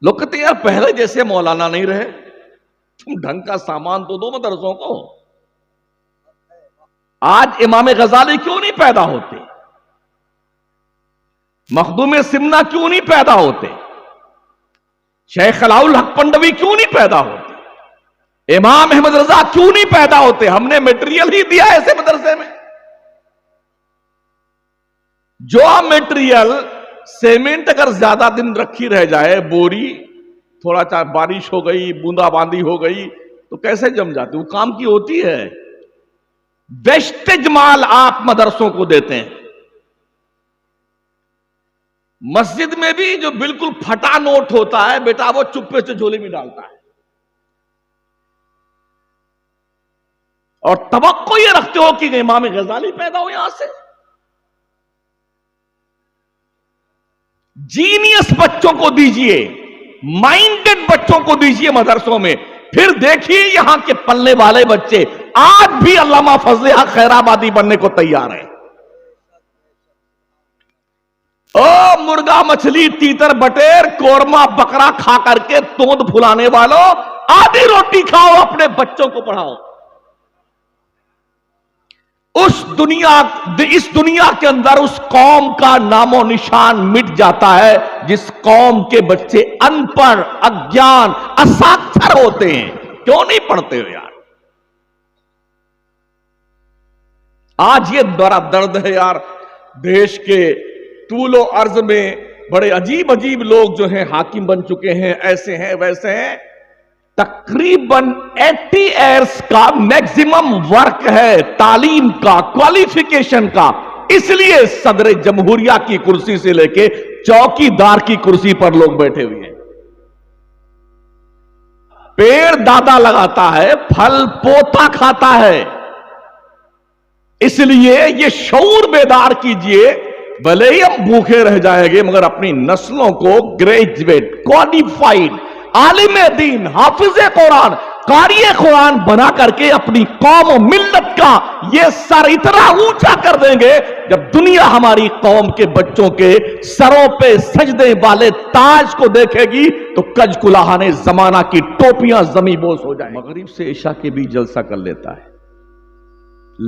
لوگ کہتے ہیں یار پہلے جیسے مولانا نہیں رہے، تم ڈھنگ کا سامان تو دو مدرسوں کو۔ آج امام غزالی کیوں نہیں پیدا ہوتے؟ مخدوم سمنا کیوں نہیں پیدا ہوتے؟ شیخ علاء الحق پنڈوی کیوں نہیں پیدا ہوتے؟ امام احمد رضا کیوں نہیں پیدا ہوتے؟ ہم نے میٹریل ہی دیا ہے ایسے مدرسے میں۔ جو میٹریل سیمنٹ اگر زیادہ دن رکھی رہ جائے، بوری تھوڑا چاہے بارش ہو گئی، بوندا باندی ہو گئی تو کیسے جم جاتی؟ وہ کام کی ہوتی ہے۔ ویسٹیج مال آپ مدرسوں کو دیتے ہیں۔ مسجد میں بھی جو بالکل پھٹا نوٹ ہوتا ہے بیٹا وہ چپے سے جھولی میں ڈالتا ہے، اور توقع یہ رکھتے ہو کہ امام غزالی پیدا ہو یہاں سے۔ جینیس بچوں کو دیجئے، مائنڈڈ بچوں کو دیجئے مدرسوں میں، پھر دیکھیے یہاں کے پلنے والے بچے آج بھی علامہ فضل حق خیرآبادی بننے کو تیار ہیں۔ او مرغا مچھلی تیتر بٹیر قورمہ بکرا کھا کر کے توند پھلانے والوں، آدھی روٹی کھاؤ، اپنے بچوں کو پڑھاؤ۔ اس دنیا کے اندر اس قوم کا نام و نشان مٹ جاتا ہے جس قوم کے بچے ان پڑھ، اگیان، اساکثر ہوتے ہیں۔ کیوں نہیں پڑھتے ہو یار؟ آج یہ بڑا درد ہے یار، دیش کے طول و عرض میں بڑے عجیب عجیب لوگ جو ہیں حاکم بن چکے ہیں، ایسے ہیں ویسے ہیں۔ تقریباً 80 ایئرس کا میکسیمم ورک ہے تعلیم کا، کوالیفیکیشن کا، اس لیے صدر جمہوریہ کی کرسی سے لے کے چوکی دار کی کرسی پر لوگ بیٹھے ہوئے ہیں۔ پیڑ دادا لگاتا ہے، پھل پوتا کھاتا ہے۔ اس لیے یہ شعور بیدار کیجئے، بھلے ہی ہم بھوکے رہ جائیں گے مگر اپنی نسلوں کو گریجویٹ، کوالیفائیڈ، عالم دین، حافظ قرآن، قاری قرآن بنا کر کے اپنی قوم و ملت کا یہ سر اتنا اونچا کر دیں گے، جب دنیا ہماری قوم کے بچوں کے سروں پہ سجدے والے تاج کو دیکھے گی تو کج کلاہانے زمانہ کی ٹوپیاں زمیں بوس ہو جائیں۔ مغرب سے عشاء کے بھی جلسہ کر لیتا ہے،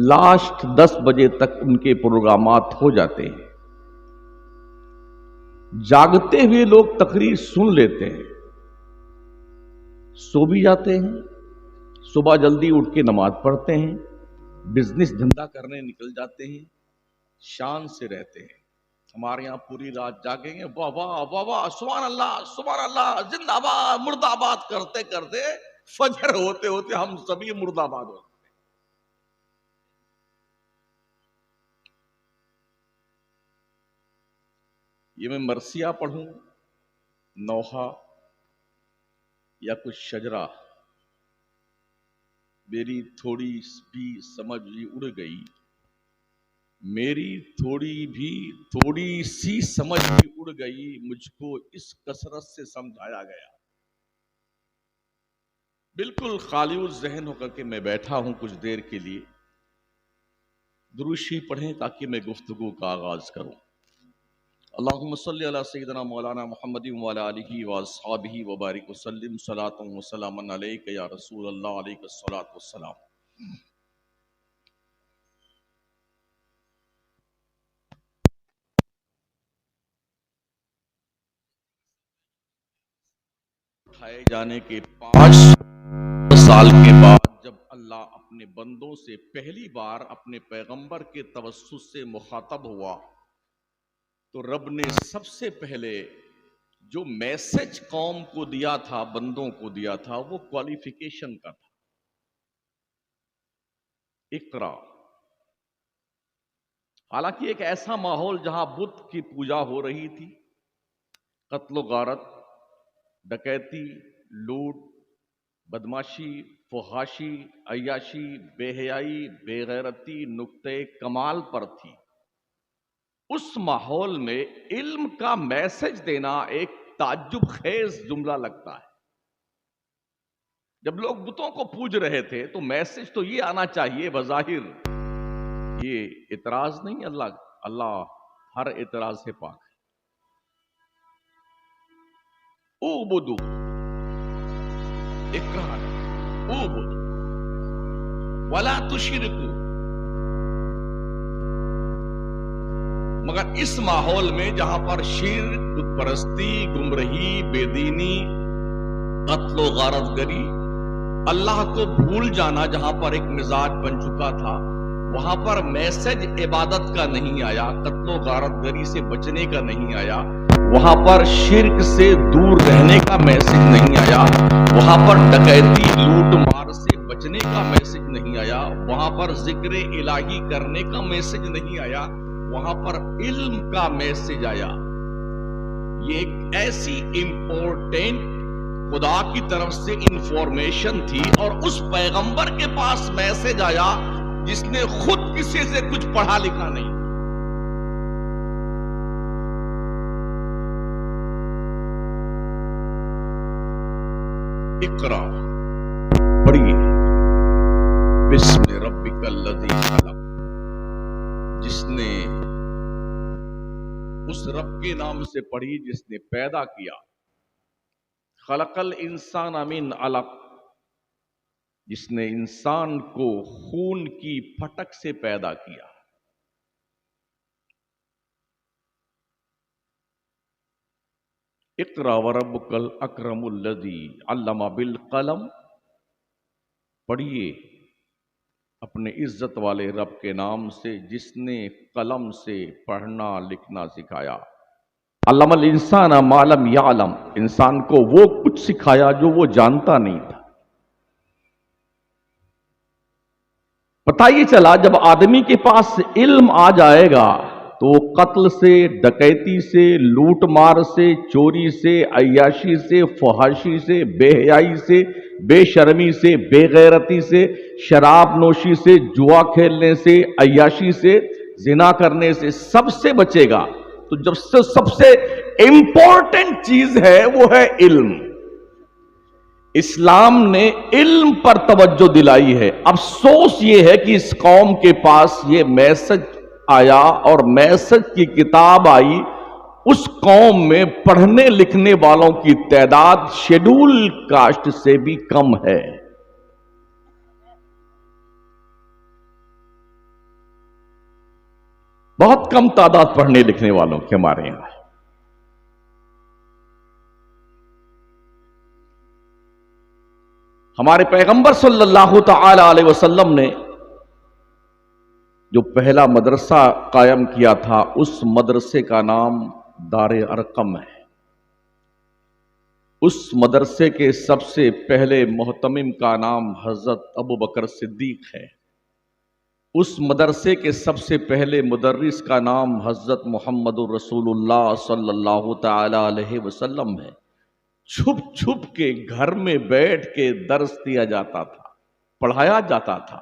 لاسٹ 10 بجے تک ان کے پروگرامات ہو جاتے ہیں۔ جاگتے ہوئے لوگ تقریر سن لیتے ہیں، سو بھی جاتے ہیں، صبح جلدی اٹھ کے نماز پڑھتے ہیں، بزنس دھندا کرنے نکل جاتے ہیں، شان سے رہتے ہیں۔ ہمارے یہاں پوری رات جاگیں گے، واہ واہ واہ واہ، سبحان اللہ، زندہ باد، مرد آباد کرتے کرتے فجر ہوتے ہوتے ہم سبھی مرد آباد ہوتے ہیں۔ یہ میں مرثیہ پڑھوں، نوحہ یا کچھ شجرہ، میری تھوڑی بھی سمجھ بھی اڑ گئی، میری تھوڑی سی سمجھ بھی اڑ گئی، مجھ کو اس کثرت سے سمجھایا گیا۔ بالکل خالی الذہن ہو کر کے میں بیٹھا ہوں کچھ دیر کے لیے، درود شریف پڑھیں تاکہ میں گفتگو کا آغاز کروں۔ اللہم صلی علی سیدنا مولانا محمد وعلی آلہ واصحابہ وبارک وسلم، صلاۃ وسلام علیک یا رسول اللہ، علیک الصلاۃ والسلام۔ اٹھائے جانے کے 5 سال کے بعد جب اللہ اپنے بندوں سے پہلی بار اپنے پیغمبر کے توسط سے مخاطب ہوا تو رب نے سب سے پہلے جو میسج قوم کو دیا تھا، بندوں کو دیا تھا، وہ کوالیفیکیشن کا تھا۔ اقرا۔ حالانکہ ایک ایسا ماحول جہاں بت کی پوجا ہو رہی تھی، قتل و غارت، ڈکیتی، لوٹ، بدماشی، فحاشی، عیاشی، بے حیائی، بے غیرتی نقطے کمال پر تھی، اس ماحول میں علم کا میسج دینا ایک تعجب خیز جملہ لگتا ہے۔ جب لوگ بتوں کو پوج رہے تھے تو میسج تو یہ آنا چاہیے بظاہر، یہ اعتراض نہیں، اللہ ہر اعتراض سے پاک ہے۔ اعبدوا، اقرا اعبدوا ولا تشرکوا. مگر اس ماحول میں جہاں پر شرک، بت پرستی، گمراہی، بے دینی، قتل و غارت گری، اللہ کو بھول جانا جہاں پر ایک مزاج بن چکا تھا، وہاں پر میسج عبادت کا نہیں آیا، قتل و غارت گری سے بچنے کا نہیں آیا، وہاں پر شرک سے دور رہنے کا میسج نہیں آیا، وہاں پر ڈکیتی، لوٹ مار سے بچنے کا میسج نہیں آیا، وہاں پر ذکر الہی کرنے کا میسج نہیں آیا، وہاں پر علم کا میسج آیا. یہ ایک ایسی امپورٹنٹ خدا کی طرف سے انفارمیشن تھی، اور اس پیغمبر کے پاس میسج آیا جس نے خود کسی سے کچھ پڑھا لکھا نہیں. اقرا، پڑھیے، بسم ربک الذی خلق، جس نے، اس رب کے نام سے پڑھی جس نے پیدا کیا. خلق الانسان من علق، جس نے انسان کو خون کی پھٹک سے پیدا کیا. اقرا وربک الاکرم الذی علم بالقلم، پڑھیے اپنے عزت والے رب کے نام سے جس نے قلم سے پڑھنا لکھنا سکھایا. علم الانسان ما لم یعلم، انسان کو وہ کچھ سکھایا جو وہ جانتا نہیں تھا. پتہ یہ چلا جب آدمی کے پاس علم آ جائے گا تو وہ قتل سے، ڈکیتی سے، لوٹ مار سے، چوری سے، عیاشی سے، فحاشی سے، بے حیائی سے، بے شرمی سے، بے غیرتی سے، شراب نوشی سے، جوا کھیلنے سے، عیاشی سے، زنا کرنے سے، سب سے بچے گا. تو جب سے سب سے امپورٹنٹ چیز ہے وہ ہے علم. اسلام نے علم پر توجہ دلائی ہے. افسوس یہ ہے کہ اس قوم کے پاس یہ میسج آیا اور میسج کی کتاب آئی، اس قوم میں پڑھنے لکھنے والوں کی تعداد شیڈول کاسٹ سے بھی کم ہے. بہت کم تعداد پڑھنے لکھنے والوں کی ہمارے یہاں. ہمارے پیغمبر صلی اللہ تعالی علیہ وسلم نے جو پہلا مدرسہ قائم کیا تھا، اس مدرسے کا نام دار ارقم ہے. اس مدرسے کے سب سے پہلے محتمم کا نام حضرت ابو بکر صدیق ہے. اس مدرسے کے سب سے پہلے مدرس کا نام حضرت محمد الرسول اللہ صلی اللہ تعالی علیہ وسلم ہے. چھپ چھپ کے گھر میں بیٹھ کے درس دیا جاتا تھا، پڑھایا جاتا تھا.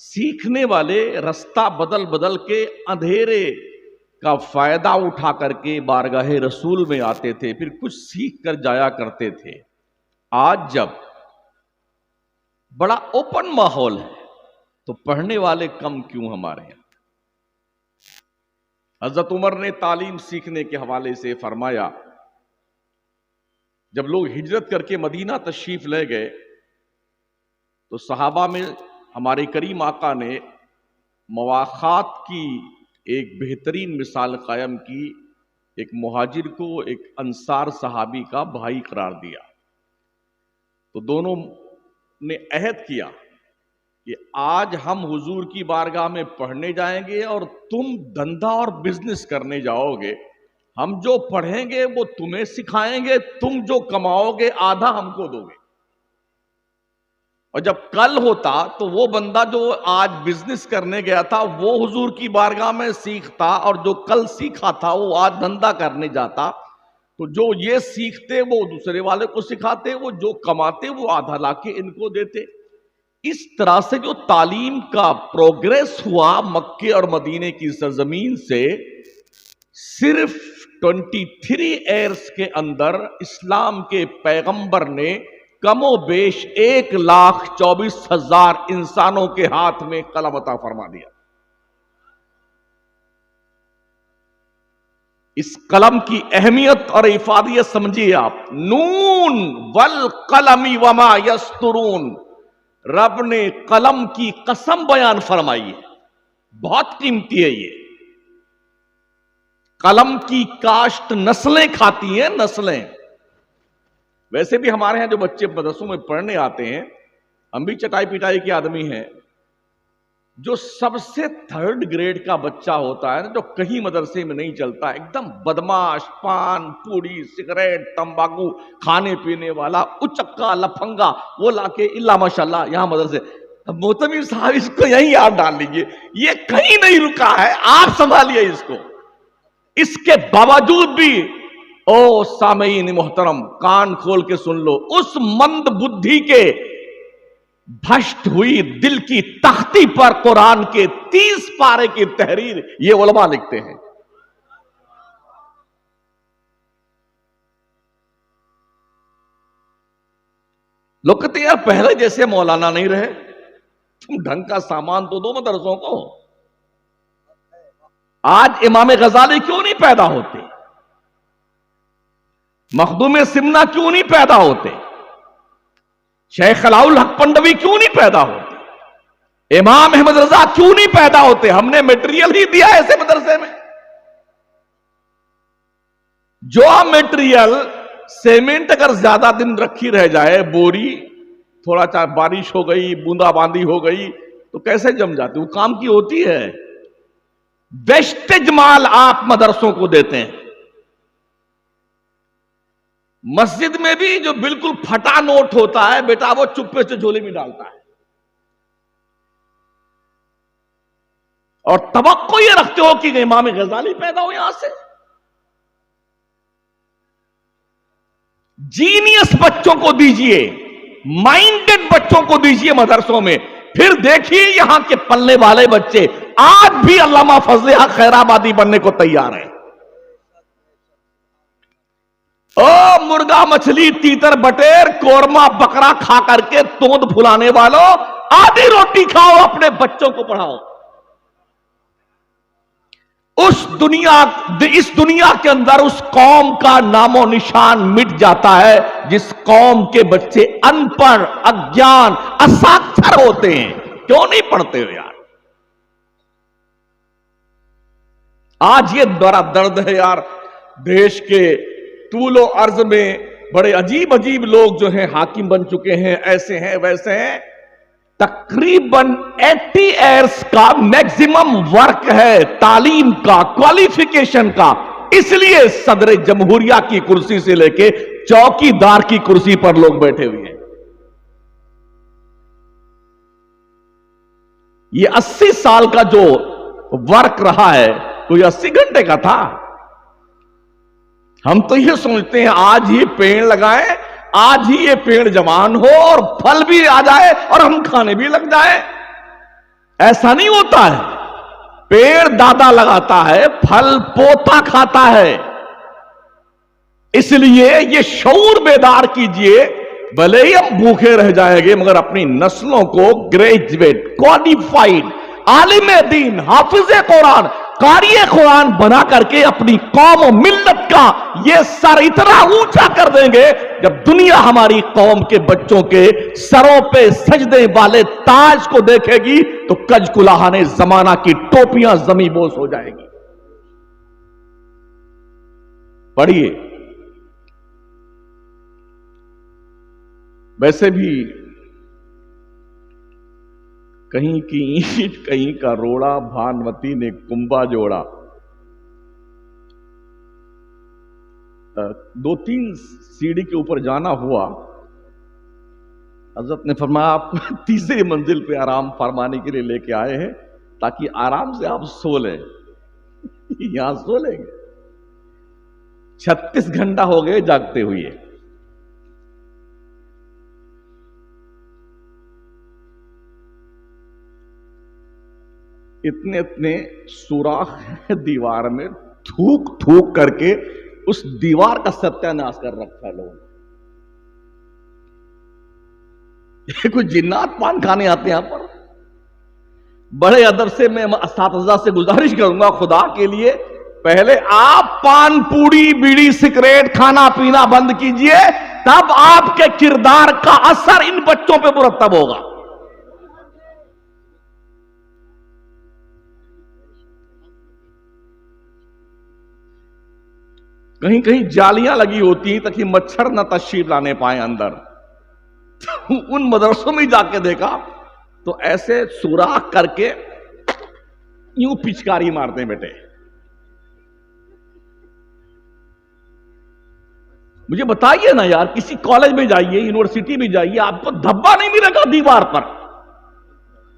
سیکھنے والے رستہ بدل بدل کے اندھیرے کا فائدہ اٹھا کر کے بارگاہ رسول میں آتے تھے، پھر کچھ سیکھ کر جایا کرتے تھے. آج جب بڑا اوپن ماحول ہے تو پڑھنے والے کم کیوں ہمارے یہاں؟ حضرت عمر نے تعلیم سیکھنے کے حوالے سے فرمایا، جب لوگ ہجرت کر کے مدینہ تشریف لے گئے تو صحابہ میں ہمارے کریم آقا نے مواخات کی ایک بہترین مثال قائم کی. ایک مہاجر کو ایک انصار صحابی کا بھائی قرار دیا. تو دونوں نے عہد کیا کہ آج ہم حضور کی بارگاہ میں پڑھنے جائیں گے اور تم دھندا اور بزنس کرنے جاؤ گے. ہم جو پڑھیں گے وہ تمہیں سکھائیں گے، تم جو کماؤ گے آدھا ہم کو دو گے. اور جب کل ہوتا تو وہ بندہ جو آج بزنس کرنے گیا تھا وہ حضور کی بارگاہ میں سیکھتا، اور جو کل سیکھا تھا وہ آج دھندا کرنے جاتا. تو جو یہ سیکھتے وہ دوسرے والے کو سکھاتے، وہ جو کماتے وہ آدھا لا کے ان کو دیتے. اس طرح سے جو تعلیم کا پروگریس ہوا مکے اور مدینے کی سرزمین سے، صرف 23 ایئرز کے اندر اسلام کے پیغمبر نے کم و بیش 1,24,000 انسانوں کے ہاتھ میں قلم عطا فرما دیا. اس قلم کی اہمیت اور افادیت سمجھیے آپ. نون والقلم وما یسطرون، رب نے قلم کی قسم بیان فرمائی ہے، بہت قیمتی ہے یہ. قلم کی کاشت نسلیں کھاتی ہیں، نسلیں. ویسے بھی ہمارے ہاں جو بچے مدرسوں میں پڑھنے آتے ہیں، ہم بھی چٹائی پٹائی کے آدمی ہیں، جو سب سے 3rd گریڈ کا بچہ ہوتا ہے نا، جو کہیں مدرسے میں نہیں چلتا، ایک دم بدماش، پان پوڑی سگریٹ تمباکو کھانے پینے والا، اچکا لفنگا، وہ لا کے اللہ ماشاءاللہ یہاں مدرسے. محتمم صاحب اس کو یہیں آپ ڈال لیجئے، یہ کہیں نہیں رکا ہے، آپ سنبھالیے اس کو. اس کے باوجود بھی او سامعین محترم کان کھول کے سن لو، اس مند بدھی کے بھشت ہوئی دل کی تختی پر قرآن کے 30 پارے کی تحریر یہ علماء لکھتے ہیں. لوگ کہتے ہیں یار پہلے جیسے مولانا نہیں رہے، تم ڈھنگ کا سامان تو دو مدرسوں کو. آج امام غزالی کیوں نہیں پیدا ہوتے؟ مخدوم سمنا کیوں نہیں پیدا ہوتے؟ شیخ علاء الحق پنڈوی کیوں نہیں پیدا ہوتے؟ امام احمد رضا کیوں نہیں پیدا ہوتے؟ ہم نے میٹیریل ہی دیا ایسے مدرسے میں. جو میٹیریل سیمنٹ اگر زیادہ دن رکھی رہ جائے، بوری تھوڑا چاہے بارش ہو گئی، بوندا باندی ہو گئی تو کیسے جم جاتی؟ وہ کام کی ہوتی ہے. ویسٹیج مال آپ مدرسوں کو دیتے ہیں. مسجد میں بھی جو بالکل پھٹا نوٹ ہوتا ہے بیٹا وہ چپے سے جھولے میں ڈالتا ہے، اور توقع یہ رکھتے ہو کہ امام غزالی پیدا ہو یہاں سے. جینیس بچوں کو دیجئے، مائنڈڈ بچوں کو دیجئے مدرسوں میں، پھر دیکھیے یہاں کے پلنے والے بچے آج بھی علامہ فضل حق خیرآبادی بننے کو تیار ہیں. او مرغا مچھلی تیتر بٹیر قورمہ بکرا کھا کر کے توند پھلانے والوں، آدھی روٹی کھاؤ، اپنے بچوں کو پڑھاؤ. اس دنیا کے اندر اس قوم کا نام و نشان مٹ جاتا ہے جس قوم کے بچے ان پڑھ، اگیان، اساکثر ہوتے ہیں. کیوں نہیں پڑھتے ہو یار؟ آج یہ بڑا درد ہے یار، دیش کے طول و عرض میں بڑے عجیب عجیب لوگ جو ہیں حاکم بن چکے ہیں، ایسے ہیں ویسے ہیں. تقریباً 80 ایئرس کا میکسیمم ورک ہے تعلیم کا، کوالیفیکیشن کا. اس لیے صدر جمہوریہ کی کرسی سے لے کے چوکی دار کی کرسی پر لوگ بیٹھے ہوئے ہیں. یہ 80 سال کا جو ورک رہا ہے کوئی 80 گھنٹے کا تھا. ہم تو یہ سوچتے ہیں آج ہی پیڑ لگائیں، آج ہی یہ پیڑ جوان ہو اور پھل بھی آ جائے اور ہم کھانے بھی لگ جائیں. ایسا نہیں ہوتا ہے. پیڑ دادا لگاتا ہے، پھل پوتا کھاتا ہے. اس لیے یہ شعور بیدار کیجئے، بھلے ہی ہم بھوکے رہ جائیں گے مگر اپنی نسلوں کو گریجویٹ، کوالیفائیڈ، عالم دین، حافظ قرآن، قاری قرآن بنا کر کے اپنی قوم و ملت کا یہ سر اتنا اونچا کر دیں گے جب دنیا ہماری قوم کے بچوں کے سروں پہ سجدے والے تاج کو دیکھے گی تو کج کلاہانے زمانہ کی ٹوپیاں زمیں بوس ہو جائے گی. پڑھیے. ویسے بھی کہیں کی اینٹ کہیں کا روڑا، بھانوتی نے کنبا جوڑا. 2-3 سیڑھی کے اوپر جانا ہوا، حضرت نے فرمایا آپ 3ری منزل پہ آرام فرمانے کے لیے لے کے آئے ہیں تاکہ آرام سے آپ سو لیں. یہاں سو لیں گے. 36 گھنٹہ ہو گئے جاگتے ہوئے. اتنے سوراخ ہیں دیوار میں، تھوک تھوک کر کے اس دیوار کا ستیہ ناش کر رکھا ہے لوگ. کوئی جنات پان کھانے آتے ہیں یہاں پر. بڑے ادب سے میں اساتذہ سے گزارش کروں گا خدا کے لیے پہلے آپ پان پوڑی بیڑی سگریٹ کھانا پینا بند کیجئے، تب آپ کے کردار کا اثر ان بچوں پہ مرتب ہوگا۔ کہیں کہیں جالیاں لگی ہوتی ہیں تاکہ مچھر نہ تشریف لانے پائیں اندر، ان مدرسوں میں جا کے دیکھا تو ایسے سوراخ کر کے یوں پچکاری مارتے ہیں بیٹے۔ مجھے بتائیے نا یار، کسی کالج میں جائیے، یونیورسٹی میں جائیے، آپ کو دھبا نہیں ملے گا دیوار پر۔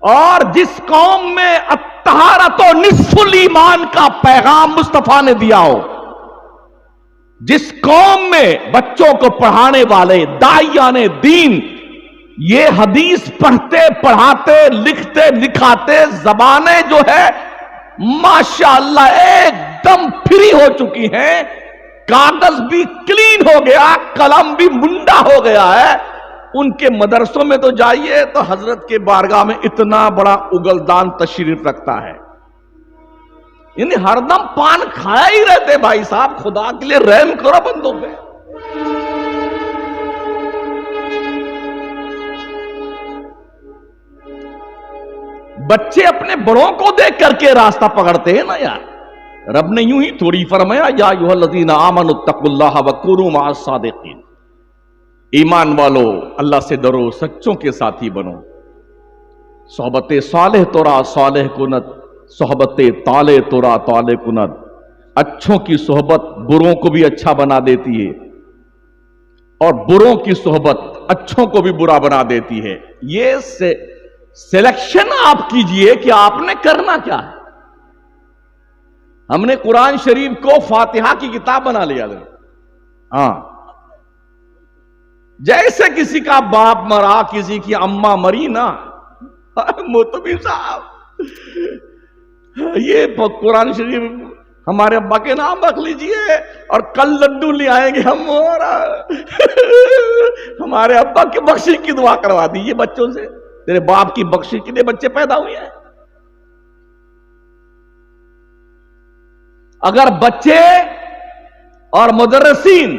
اور جس قوم میں الطہارۃ نصف الایمان کا پیغام مصطفیٰ نے دیا ہو، جس قوم میں بچوں کو پڑھانے والے داعیان دین یہ حدیث پڑھتے پڑھاتے لکھتے لکھاتے زبانیں جو ہے ماشاءاللہ ایک دم فری ہو چکی ہیں، کاغذ بھی کلین ہو گیا، قلم بھی منڈا ہو گیا ہے، ان کے مدرسوں میں تو جائیے تو حضرت کے بارگاہ میں اتنا بڑا اگلدان تشریف رکھتا ہے، یعنی ہر دم پان کھایا ہی رہتے۔ بھائی صاحب خدا کے لیے رحم کرو بندوں پہ۔ بچے اپنے بڑوں کو دیکھ کر کے راستہ پکڑتے ہیں نا یار۔ رب نے یوں ہی تھوڑی فرمایا، یا ایھا الذین آمنوا اتقوا اللہ وکونوا مع الصادقین، ایمان والو اللہ سے ڈرو، سچوں کے ساتھی بنو۔ صحبت صالح تورا صالح کنت، صحبت طالع تورا طالع کنت۔ اچھوں کی صحبت بروں کو بھی اچھا بنا دیتی ہے، اور بروں کی صحبت اچھوں کو بھی برا بنا دیتی ہے۔ یہ سلیکشن آپ کیجئے کہ آپ نے کرنا کیا ہے۔ ہم نے قرآن شریف کو فاتحہ کی کتاب بنا لیا۔ ہاں، جیسے کسی کا باپ مرا، کسی کی اماں مری نا، موتبی صاحب یہ قرآن شریف ہمارے ابا کے نام رکھ لیجئے، اور کل لڈو لے آئیں گے ہم، اور ہمارے ابا کی بخشش کی دعا کروا دیجئے بچوں سے، تیرے باپ کی بخشش کے لیے بچے پیدا ہوئے ہیں۔ اگر بچے اور مدرسین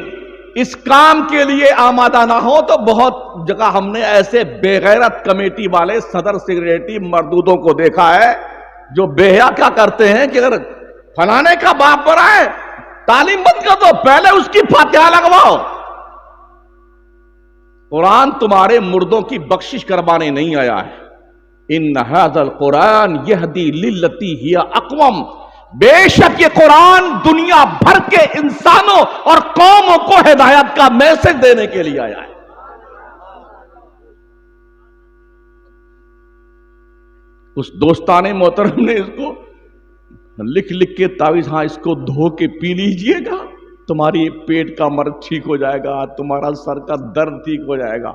اس کام کے لیے آمادہ نہ ہو تو بہت جگہ ہم نے ایسے بے غیرت کمیٹی والے صدر سیکریٹری مردودوں کو دیکھا ہے جو بے حیا کیا کرتے ہیں کہ اگر فلانے کا باپ مرا ہے تعلیم بند کر دو، پہلے اس کی فاتحہ لگواؤ۔ قرآن تمہارے مردوں کی بخشش کروانے نہیں آیا ہے۔ ان ھذا القرآن یہدی للتی ہی اقوم، بے شک یہ قرآن دنیا بھر کے انسانوں اور قوموں کو ہدایت کا میسج دینے کے لیے آیا ہے۔ اس دوستانے محترم نے اس کو لکھ لکھ کے تعویذ، ہاں اس کو دھو کے پی لیجئے گا، تمہاری پیٹ کا مرض ٹھیک ہو جائے گا، تمہارا سر کا درد ٹھیک ہو جائے گا۔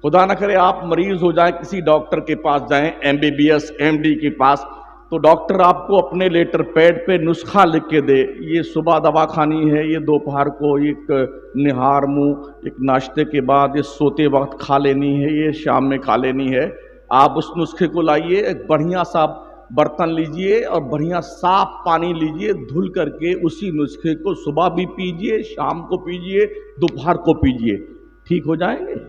خدا نہ کرے آپ مریض ہو جائیں، کسی ڈاکٹر کے پاس جائیں، MBBS MD کے پاس، تو ڈاکٹر آپ کو اپنے لیٹر پیڈ پہ نسخہ لکھ کے دے، یہ صبح دوا کھانی ہے، یہ دوپہر کو ایک نہار منہ، ایک ناشتے کے بعد، یہ سوتے وقت کھا لینی ہے، یہ شام میں کھا لینی ہے۔ آپ اس نسخے کو لائیے، ایک بڑھیا سا برتن لیجئے اور بڑھیا صاف پانی لیجئے، دھل کر کے اسی نسخے کو صبح بھی پیجئے، شام کو پیجئے، دوپہر کو پیجئے، ٹھیک ہو جائیں گے۔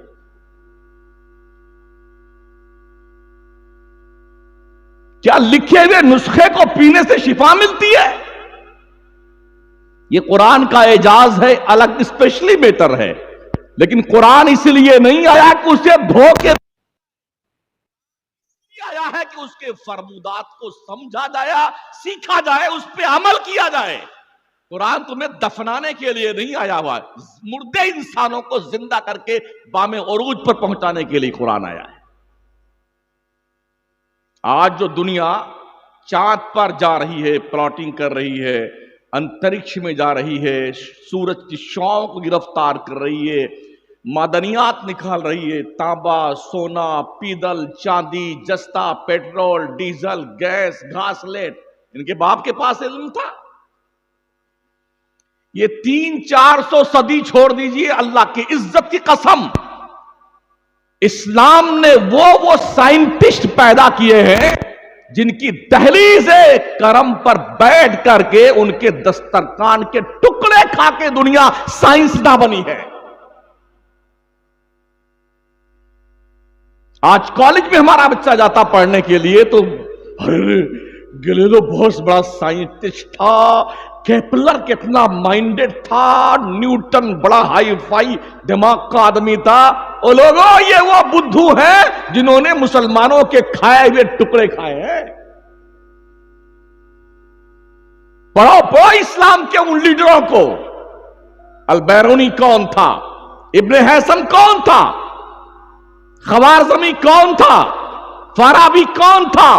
کیا لکھے ہوئے نسخے کو پینے سے شفا ملتی ہے؟ یہ قرآن کا اعجاز ہے، الگ اسپیشلی بیٹر ہے، لیکن قرآن اس لیے نہیں آیا کہ اسے دھو کے آیا ہے کہ اس کے فرمودات کو سمجھا جائے، سیکھا جائے، اس پہ عمل کیا جائے۔ قرآن تمہیں دفنانے کے لیے نہیں آیا ہوا، مردے انسانوں کو زندہ کر کے بام عروج پر پہنچانے کے لیے قرآن آیا ہے۔ آج جو دنیا چاند پر جا رہی ہے، پلاٹنگ کر رہی ہے، انترکش میں جا رہی ہے، سورج کی شعاؤں کو گرفتار کر رہی ہے، معدنیات نکال رہی ہے، تانبا، سونا، پیدل، چاندی، جستا، پیٹرول، ڈیزل، گیس، گھاس لیٹ، ان کے باپ کے پاس علم تھا؟ یہ 300-400 صدی چھوڑ دیجئے، اللہ کی عزت کی قسم، اسلام نے وہ سائنٹسٹ پیدا کیے ہیں جن کی دہلیز کرم پر بیٹھ کر کے ان کے دسترخوان کے ٹکڑے کھا کے دنیا سائنسداں بنی ہے. آج کالج میں ہمارا بچہ جاتا پڑھنے کے لیے تو گلیلو بہت بڑا سائنٹسٹ تھا، کیپلر کتنا مائنڈڈ تھا، نیوٹن بڑا ہائی فائی دماغ کا آدمی تھا. او لوگوں، یہ وہ بدھو ہیں جنہوں نے مسلمانوں کے کھائے ہوئے ٹکڑے کھائے ہیں. پڑھو اسلام کے ان لیڈروں کو. البیرونی کون تھا؟ ابن حیثم کون تھا؟ خوارزمی کون تھا؟ فارابی کون تھا؟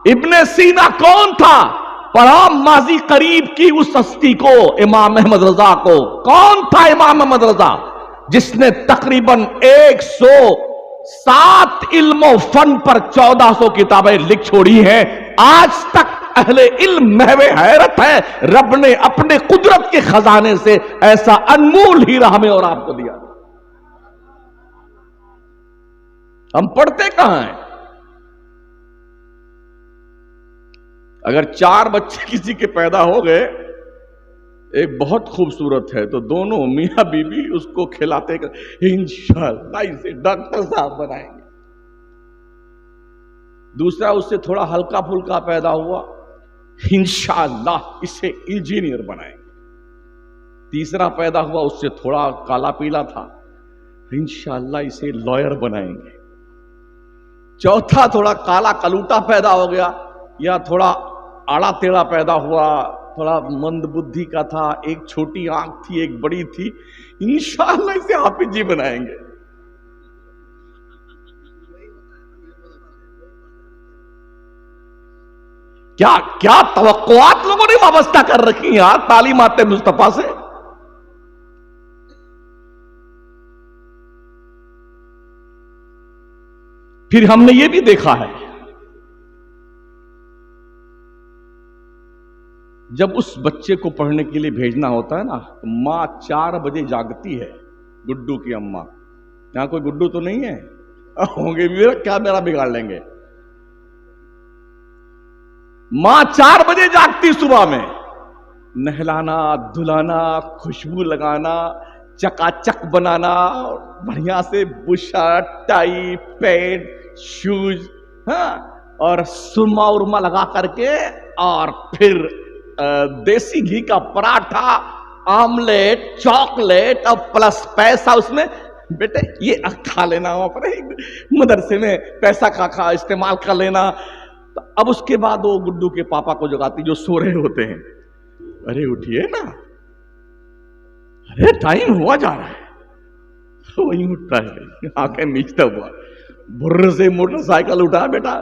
ابن سینا کون تھا؟ پڑھا ماضی قریب کی اس ہستی کو، امام احمد رضا کو. کون تھا امام احمد رضا؟ جس نے تقریباً 107 علم و فن پر 1400 کتابیں لکھ چھوڑی ہیں. آج تک اہل علم محو حیرت ہے. رب نے اپنے قدرت کے خزانے سے ایسا انمول ہیرا ہمیں اور آپ کو دیا. ہم پڑھتے کہاں ہیں؟ اگر 4 بچے کسی کے پیدا ہو گئے، ایک بہت خوبصورت ہے تو دونوں میاں بیوی اس کو کھلاتے انشاءاللہ اسے ڈاکٹر صاحب بنائیں گے. دوسرا اس سے تھوڑا ہلکا پھلکا پیدا ہوا، انشاءاللہ اسے انجینئر بنائیں گے. تیسرا پیدا ہوا اس سے تھوڑا کالا پیلا تھا، انشاءاللہ اسے لائر بنائیں گے. چوتھا تھوڑا کالا کلوٹا پیدا ہو گیا، یا تھوڑا آڑا تیڑا پیدا ہوا، تھوڑا مند بدھی کا تھا، ایک چھوٹی آنکھ تھی ایک بڑی تھی، انشاءاللہ اسے حافظ جی بنائیں گے. کیا توقعات لوگوں نے وابستہ کر رکھی ہیں تعلیمات مصطفیٰ سے. پھر ہم نے یہ بھی دیکھا ہے، جب اس بچے کو پڑھنے کے لیے بھیجنا ہوتا ہے نا تو ماں 4 بجے جاگتی ہے. گڈو کی اماں، یہاں کوئی گڈو تو نہیں ہے؟ ہوں گے بھی، کیا میرا بگاڑ لیں گے. ماں 4 بجے جاگتی صبح میں، نہلانا دھلانا، خوشبو لگانا، چکا چک بنانا، بڑھیا سے بشرٹ ٹائی پینٹ شوز، ہاں، اور سرما ارما لگا کر کے، اور پھر دیسی گھی کا پراٹھا، آملیٹ، چاکلیٹ اور پلس پیسہ اس میں. بیٹے یہ کھا لینا، مدرسے میں پیسہ کھا استعمال کر لینا. اب اس کے بعد وہ گڈو کے پاپا کو جگاتی جو سو رہے ہوتے ہیں، ارے اٹھیے نا، ارے ٹائم ہوا جا رہا ہے. وہی اٹھتا ہے آنکھیں میچتا ہوا، بھر سے موٹر سائیکل اٹھا، بیٹا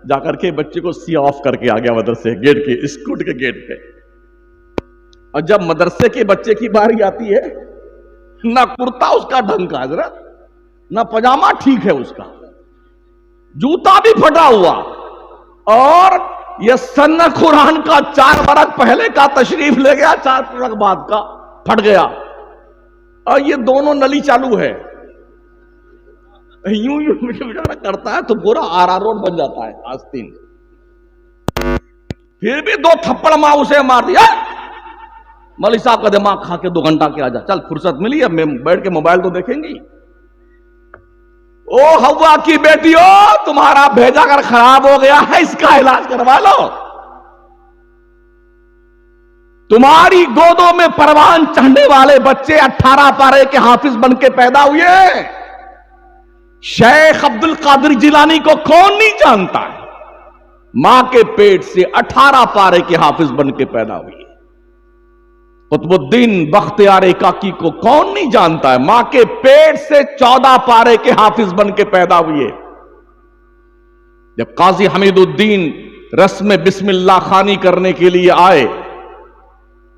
جا کر کے بچے کو سی آف کر کے آ گیا مدرسے گیٹ کے، اسکوٹ کے گیٹ پہ. اور جب مدرسے کے بچے کی باری آتی ہے، نہ کرتا اس کا ڈھنگ کا حضرت، نہ پجامہ ٹھیک ہے اس کا، جوتا بھی پھٹا ہوا، اور یہ سن قرآن کا 4 برس پہلے کا تشریف لے گیا، 4 برس بعد کا پھٹ گیا. اور یہ دونوں نلی چالو ہے، یوں کرتا ہے تو پورا RR روڈ بن جاتا ہے آستین. پھر بھی 2 تھپڑ ماں اسے مار دیا، مولوی صاحب کا دماغ کھا کے 2 گھنٹہ کے آ جا، چل فرصت ملی اب میں بیٹھ کے موبائل تو دیکھیں گی. او ہوا کی بیٹیو، تمہارا بھیجا کر خراب ہو گیا ہے، اس کا علاج کروا لو. تمہاری گودوں میں پروان چڑھنے والے بچے 18 پارے کے حافظ بن کے پیدا ہوئے. شیخ عبد القادر جیلانی کو کون نہیں جانتا ہے؟ ماں کے پیٹ سے 18 پارے کے حافظ بن کے پیدا ہوئی. قطب الدین بختیار کاکی کو کون نہیں جانتا ہے؟ ماں کے پیٹ سے 14 پارے کے حافظ بن کے پیدا ہوئے. جب قاضی حمید الدین رسم بسم اللہ خوانی کرنے کے لیے آئے،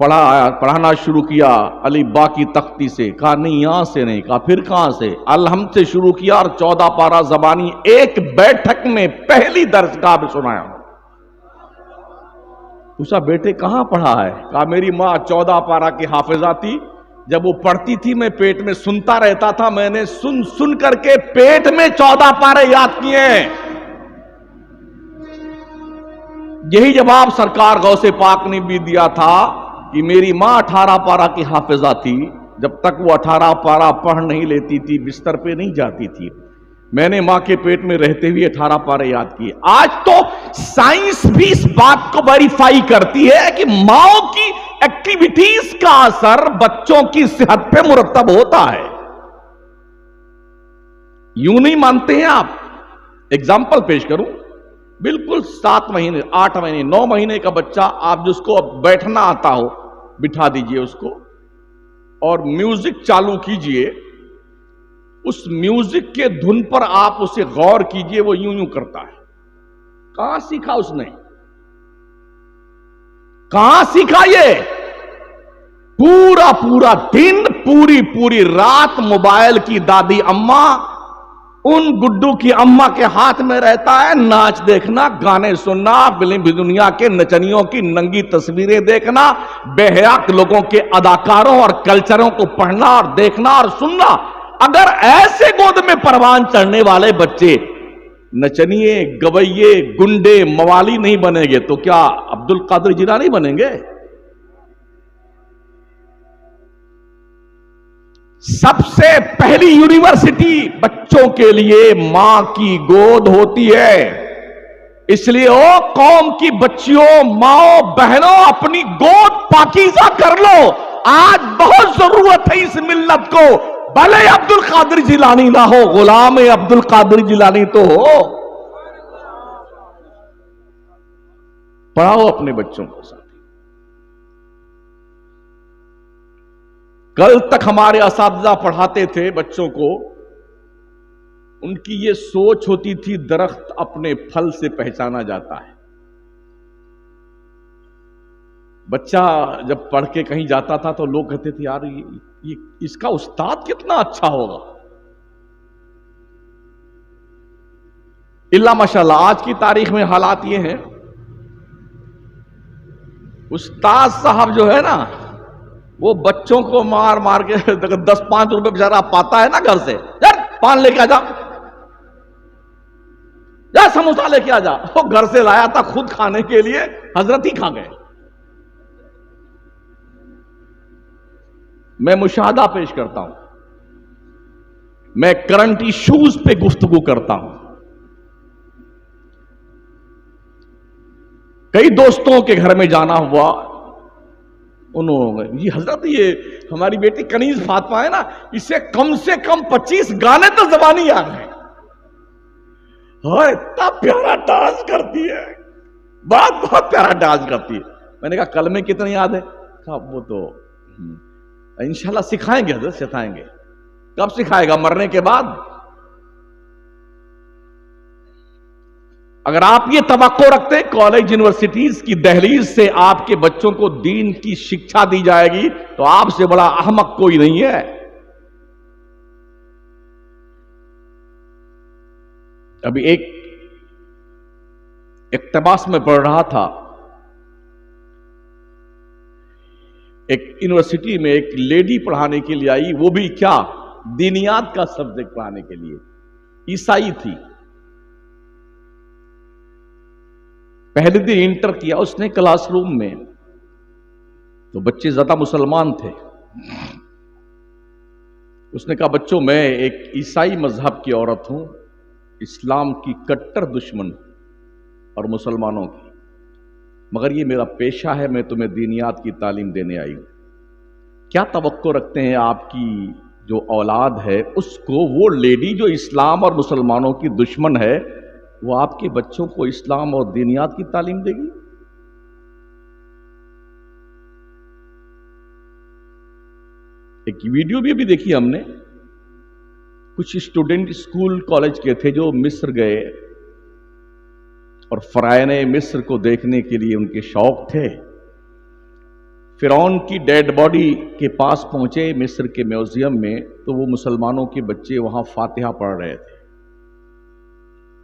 پڑھانا شروع کیا علی با کی تختی سے، کہا نہیں یہاں سے نہیں، کہا پھر کہاں سے؟ الحمد سے شروع کیا، اور 14 پارہ زبانی ایک بیٹھک میں پہلی درسگاہ میں سنایا. پوچھا بیٹے کہاں پڑھا ہے؟ کہا میری ماں 14 پارہ کی حافظہ تھی، جب وہ پڑھتی تھی میں پیٹ میں سنتا رہتا تھا، میں نے سن کر کے پیٹ میں 14 پارے یاد کیے. یہی جواب سرکار غوث پاک نے بھی دیا تھا کہ میری ماں 18 پارہ کی حافظہ تھی، جب تک وہ 18 پارہ پڑھ نہیں لیتی تھی بستر پہ نہیں جاتی تھی، میں نے ماں کے پیٹ میں رہتے ہوئے 18 پارے یاد کیے۔ آج تو سائنس بھی اس بات کو ویریفائی کرتی ہے کہ ماں کی ایکٹیویٹیز کا اثر بچوں کی صحت پہ مرتب ہوتا ہے۔ یوں نہیں مانتے ہیں آپ؟ ایگزامپل پیش کروں، بالکل 7 مہینے 8 مہینے 9 مہینے کا بچہ، آپ جس کو بیٹھنا آتا ہو بٹھا دیجئے اس کو اور میوزک چالو کیجئے، اس میوزک کے دھن پر آپ اسے غور کیجئے، وہ یوں یوں کرتا ہے۔ کہاں سیکھا اس نے؟ کہاں سیکھا یہ؟ پورا دن پوری رات موبائل کی دادی اماں، ان گڈو کی اماں کے ہاتھ میں رہتا ہے، ناچ دیکھنا، گانے سننا، فلم دنیا کے نچنیوں کی ننگی تصویریں دیکھنا، بے حیا لوگوں کے اداکاروں اور کلچروں کو پڑھنا اور دیکھنا اور سننا۔ اگر ایسے گود میں پروان چڑھنے والے بچے نچنیے، گویے، گنڈے، موالی نہیں بنیں گے تو کیا عبد القادر جیلانی بنیں گے؟ سب سے پہلی یونیورسٹی بچوں کے لیے ماں کی گود ہوتی ہے۔ اس لیے او قوم کی بچیوں، ماں بہنوں، اپنی گود پاکیزہ کر لو۔ آج بہت ضرورت ہے اس ملت کو، بھلے عبد القادر جیلانی نہ ہو، غلام عبد القادر جیلانی تو ہو۔ پڑھاؤ اپنے بچوں کو ساتھ۔ کل تک ہمارے اساتذہ پڑھاتے تھے بچوں کو، ان کی یہ سوچ ہوتی تھی درخت اپنے پھل سے پہچانا جاتا ہے۔ بچہ جب پڑھ کے کہیں جاتا تھا تو لوگ کہتے تھے یار اس کا استاد کتنا اچھا ہوگا۔ اللہ ماشاءاللہ آج کی تاریخ میں حالات یہ ہیں، استاد صاحب جو ہے نا وہ بچوں کو مار مار کے 10-5 روپے بیچارہ پاتا ہے نا گھر سے، یار پان لے کے آ جا، یا سموسا لے کے آ جا، وہ گھر سے لایا تھا خود کھانے کے لیے، حضرت ہی کھا گئے۔ میں مشاہدہ پیش کرتا ہوں، میں کرنٹ ایشوز پہ گفتگو کرتا ہوں۔ کئی دوستوں کے گھر میں جانا ہوا، انہوں نے یہ حضرت یہ ہماری بیٹی کنیز فاطمہ ہے نا، اسے کم سے کم 25 گانے تو زبانی یاد ہیں، اتنا پیارا ڈانس کرتی ہے، بہت پیارا ڈانس کرتی ہے۔ میں نے کہا کلمے کتنے یاد ہے؟ کہا وہ تو انشاءاللہ سکھائیں گے حضرت، سکھائیں گے۔ کب سکھائے گا؟ مرنے کے بعد۔ اگر آپ یہ توقع رکھتے کالج یونیورسٹیز کی دہلیز سے آپ کے بچوں کو دین کی شکشا دی جائے گی تو آپ سے بڑا احمق کوئی نہیں ہے۔ ابھی ایک اقتباس میں پڑھ رہا تھا، ایک یونیورسٹی میں ایک لیڈی پڑھانے کے لیے آئی، وہ بھی کیا دینیات کا سبجیکٹ پڑھانے کے لیے، عیسائی تھی۔ پہلے دن انٹر کیا اس نے کلاس روم میں، تو بچے زیادہ مسلمان تھے۔ اس نے کہا بچوں میں ایک عیسائی مذہب کی عورت ہوں، اسلام کی کٹر دشمن اور مسلمانوں کی، مگر یہ میرا پیشہ ہے، میں تمہیں دینیات کی تعلیم دینے آئی ہوں۔ کیا توقع رکھتے ہیں آپ کی جو اولاد ہے اس کو وہ لیڈی جو اسلام اور مسلمانوں کی دشمن ہے وہ آپ کے بچوں کو اسلام اور دینیات کی تعلیم دے گی؟ ایک ویڈیو بھی دیکھی ہم نے، کچھ اسٹوڈنٹ اسکول کالج کے تھے جو مصر گئے اور فرعون مصر کو دیکھنے کے لیے ان کے شوق تھے۔ فرعون کی ڈیڈ باڈی کے پاس پہنچے مصر کے میوزیم میں، تو وہ مسلمانوں کے بچے وہاں فاتحہ پڑھ رہے تھے۔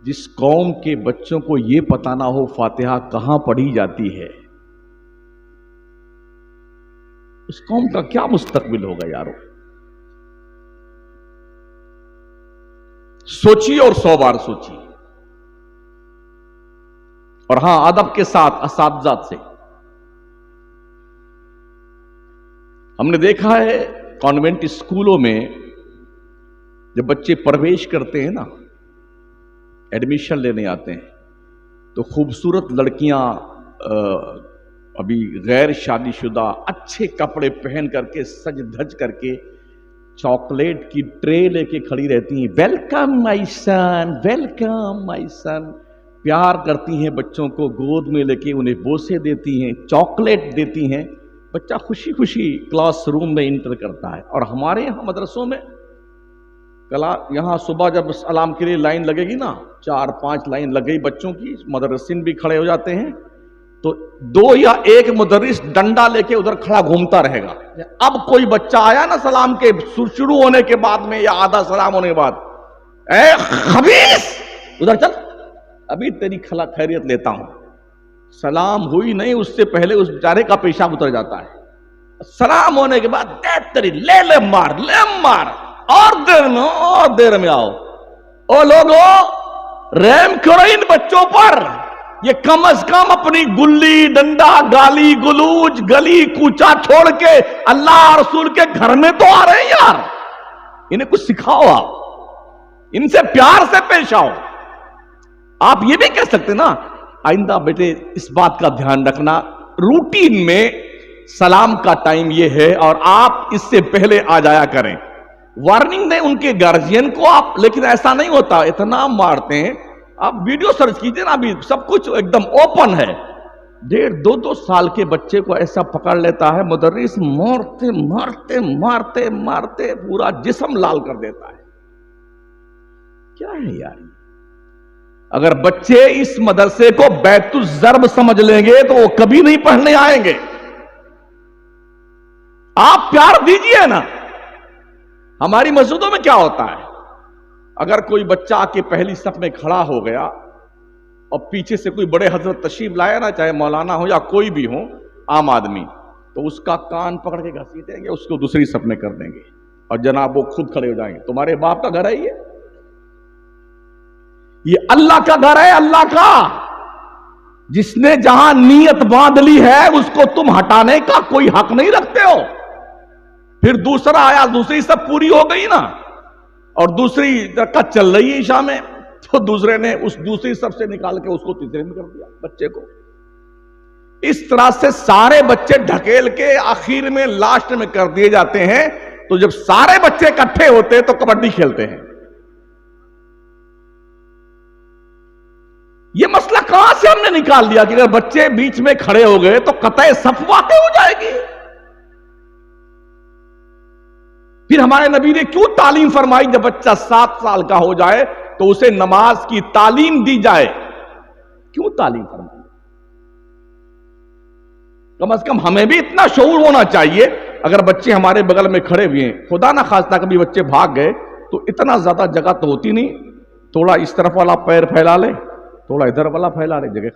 جس قوم کے بچوں کو یہ پتہ نہ ہو فاتحہ کہاں پڑھی جاتی ہے، اس قوم کا کیا مستقبل ہوگا یارو؟ سوچیے اور 100 بار سوچیے۔ اور ہاں ادب کے ساتھ اساتذہ سے. ہم نے دیکھا ہے کانوینٹ اسکولوں میں جب بچے پرویش کرتے ہیں نا، ایڈمیشن لینے آتے ہیں، تو خوبصورت لڑکیاں ابھی غیر شادی شدہ اچھے کپڑے پہن کر کے سج دھج کر کے چاکلیٹ کی ٹرے لے کے کھڑی رہتی ہیں. ویلکم مائی سن، ویلکم مائی سن. پیار کرتی ہیں بچوں کو، گود میں لے کے انہیں بوسے دیتی ہیں، چاکلیٹ دیتی ہیں. بچہ خوشی خوشی کلاس روم میں انٹر کرتا ہے. اور ہمارے یہاں مدرسوں میں یہاں صبح جب سلام کے لیے لائن لگے گی نا، 4-5 لائن لگ گئی بچوں کی، مدرسین بھی کھڑے ہو جاتے ہیں، تو 2 یا 1 مدرس ڈنڈا لے کے ادھر کھڑا گھومتا رہے گا. اب کوئی بچہ آیا نا سلام کے شروع ہونے کے بعد میں یا آدھا سلام ہونے کے بعد، اے خبیث ادھر چل، ابھی تیری خیریت لیتا ہوں. سلام ہوئی نہیں اس سے پہلے اس بیچارے کا پیشاب اتر جاتا ہے. سلام ہونے کے بعد تیری لے مار اور دیر میں آؤ. او لوگو رحم کرو ان بچوں پر. یہ کم از کم اپنی گلی ڈنڈا گالی گلوچ گلی کوچا چھوڑ کے اللہ رسول کے گھر میں تو آ رہے ہیں یار. انہیں کچھ سکھاؤ، آپ ان سے پیار سے پیش آؤ. آپ یہ بھی کہہ سکتے نا، آئندہ بیٹے اس بات کا دھیان رکھنا، روٹین میں سلام کا ٹائم یہ ہے اور آپ اس سے پہلے آ جایا کریں. وارننگ دیں ان کے گارجین کو آپ. لیکن ایسا نہیں ہوتا، اتنا مارتے ہیں. آپ ویڈیو سرچ کیجئے نا، ابھی سب کچھ ایک دم اوپن ہے. 1.5-2 سال کے بچے کو ایسا پکڑ لیتا ہے مدرس، مارتے مارتے مارتے مارتے پورا جسم لال کر دیتا ہے. کیا ہے یار؟ اگر بچے اس مدرسے کو بیت الضرب سمجھ لیں گے تو وہ کبھی نہیں پڑھنے آئیں گے. آپ پیار دیجئے نا. ہماری مسجدوں میں کیا ہوتا ہے، اگر کوئی بچہ آ کے پہلی صف میں کھڑا ہو گیا اور پیچھے سے کوئی بڑے حضرت تشریف لائے نا، چاہے مولانا ہو یا کوئی بھی ہو عام آدمی، تو اس کا کان پکڑ کے گھسیٹیں گے، اس کو دوسری صف میں کر دیں گے اور جناب وہ خود کھڑے ہو جائیں گے. تمہارے باپ کا گھر ہے یہ اللہ کا گھر ہے، اللہ کا. جس نے جہاں نیت باندھ لی ہے اس کو تم ہٹانے کا کوئی حق نہیں رکھتے ہو. پھر دوسرا آیا، دوسری سب پوری ہو گئی نا اور دوسری رکعت چل رہی ہے عشاء میں، تو دوسرے نے اس دوسری سب سے نکال کے اس کو تیسرے میں کر دیا بچے کو. اس طرح سے سارے بچے ڈھکیل کے آخر میں لاسٹ میں کر دیے جاتے ہیں. تو جب سارے بچے اکٹھے ہوتے تو کبڈی کھیلتے ہیں. یہ مسئلہ کہاں سے ہم نے نکال دیا کہ اگر بچے بیچ میں کھڑے ہو گئے تو قطع صف واقع ہو جائے گی. پھر ہمارے نبی نے کیوں تعلیم فرمائی جب بچہ 7 سال کا ہو جائے تو اسے نماز کی تعلیم دی جائے؟ کیوں تعلیم فرمائی؟ کم از کم ہمیں بھی اتنا شعور ہونا چاہیے. اگر بچے ہمارے بغل میں کھڑے ہوئے ہیں، خدا نہ خواستہ کبھی بچے بھاگ گئے، تو اتنا زیادہ جگہ تو ہوتی نہیں، تھوڑا اس طرف والا پیر پھیلا لے، تھوڑا ادھر والا پھیلا لے، جگہ